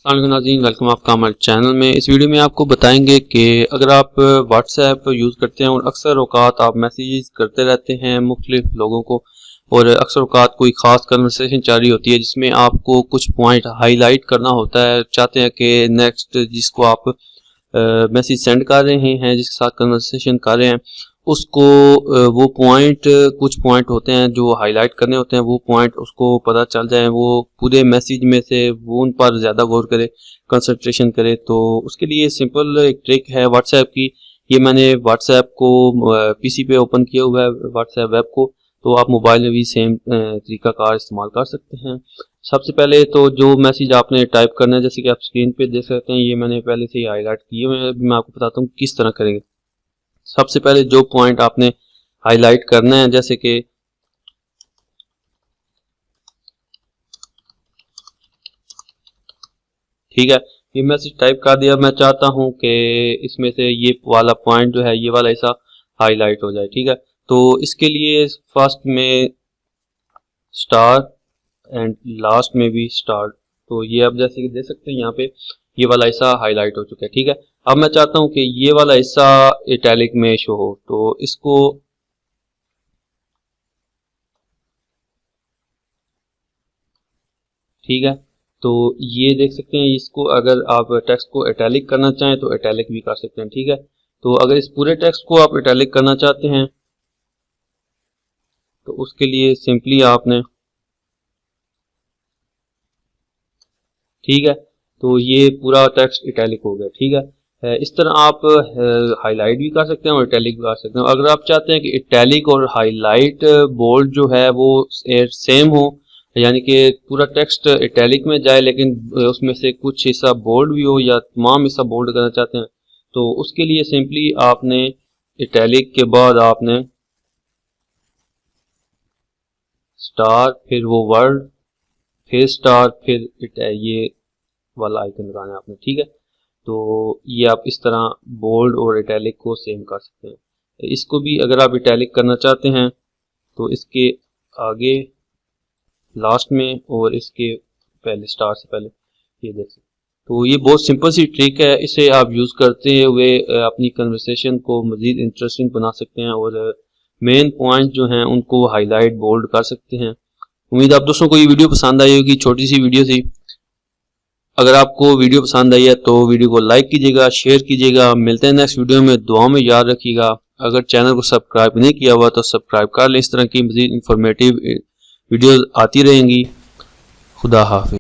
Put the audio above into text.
अस्सलाम वालेकुम नाज़रीन, वेलकम आपका हमारे चैनल में। इस वीडियो में आपको बताएंगे कि अगर आप व्हाट्सएप यूज़ करते हैं और अक्सर औकात आप मैसेजेस करते रहते हैं मुख्तलिफ लोगों को, और अक्सर औकात कोई ख़ास कन्वर्सेशन जारी होती है जिसमें आपको कुछ पॉइंट हाईलाइट करना होता है, चाहते हैं कि नेक्स्ट जिसको आप मैसेज सेंड कर रहे हैं, जिसके साथ कन्वर्सेशन कर रहे हैं, उसको वो पॉइंट, कुछ पॉइंट होते हैं जो हाईलाइट करने होते हैं, वो पॉइंट उसको पता चल जाए, वो पूरे मैसेज में से वो उन पर ज़्यादा गौर करे, कंसंट्रेशन करे। तो उसके लिए सिंपल एक ट्रिक है व्हाट्सएप की। ये मैंने व्हाट्सएप को पीसी पे ओपन किया हुआ है, व्हाट्सएप वेब को, तो आप मोबाइल में भी सेम तरीकाकार इस्तेमाल कर सकते हैं। सबसे पहले तो जो मैसेज आपने टाइप करना है, जैसे कि आप स्क्रीन पे देख सकते हैं, ये मैंने पहले से ही हाईलाइट किए हुए हैं। मैं आपको बताता हूँ किस तरह करेंगे। सबसे पहले जो पॉइंट आपने हाईलाइट करना है, जैसे कि ठीक है, ये मैसेज टाइप कर दिया। मैं चाहता हूं कि इसमें से ये वाला पॉइंट जो है, ये वाला ऐसा हाईलाइट हो जाए। ठीक है, तो इसके लिए फर्स्ट में स्टार एंड लास्ट में भी स्टार, तो ये आप जैसे कि देख सकते हैं यहाँ पे ये वाला हिस्सा हाईलाइट हो चुका है। ठीक है, अब मैं चाहता हूं कि ये वाला हिस्सा इटैलिक में शो हो, तो इसको ठीक है, तो ये देख सकते हैं, इसको अगर आप टेक्स्ट को इटैलिक करना चाहें तो इटैलिक भी कर सकते हैं। ठीक है, तो अगर इस पूरे टेक्स्ट को आप इटैलिक करना चाहते हैं तो उसके लिए सिंपली आपने, ठीक है, तो ये पूरा टेक्स्ट इटैलिक हो गया। ठीक है, इस तरह आप हाईलाइट भी कर सकते हैं और इटैलिक भी कर सकते हैं। अगर आप चाहते हैं कि इटैलिक और हाईलाइट बोल्ड जो है वो सेम हो, यानी कि पूरा टेक्स्ट इटैलिक में जाए लेकिन उसमें से कुछ हिस्सा बोल्ड भी हो, या तमाम हिस्सा बोल्ड करना चाहते हैं, तो उसके लिए सिंपली आपने इटैलिक के बाद आपने स्टार, फिर वो वर्ड, फिर स्टार, फिर ये वाला आइकन लगाना है आपने। ठीक है, तो ये आप इस तरह बोल्ड और इटैलिक को सेम कर सकते हैं। इसको भी अगर आप इटैलिक करना चाहते हैं तो इसके आगे लास्ट में और इसके पहले स्टार से पहले ये देख सकते हैं। तो ये बहुत सिंपल सी ट्रिक है, इसे आप यूज़ करते हुए अपनी कन्वर्सेशन को मज़ीद इंटरेस्टिंग बना सकते हैं और मेन पॉइंट जो हैं उनको हाईलाइट बोल्ड कर सकते हैं। उम्मीद आप दोस्तों को ये वीडियो पसंद आई होगी, छोटी सी वीडियो थी। अगर आपको वीडियो पसंद आई है तो वीडियो को लाइक कीजिएगा, शेयर कीजिएगा। मिलते हैं नेक्स्ट वीडियो में, दुआ में याद रखिएगा। अगर चैनल को सब्सक्राइब नहीं किया हुआ तो सब्सक्राइब कर लें, इस तरह की मज़ीद इंफॉर्मेटिव वीडियोस आती रहेंगी। खुदा हाफिज़।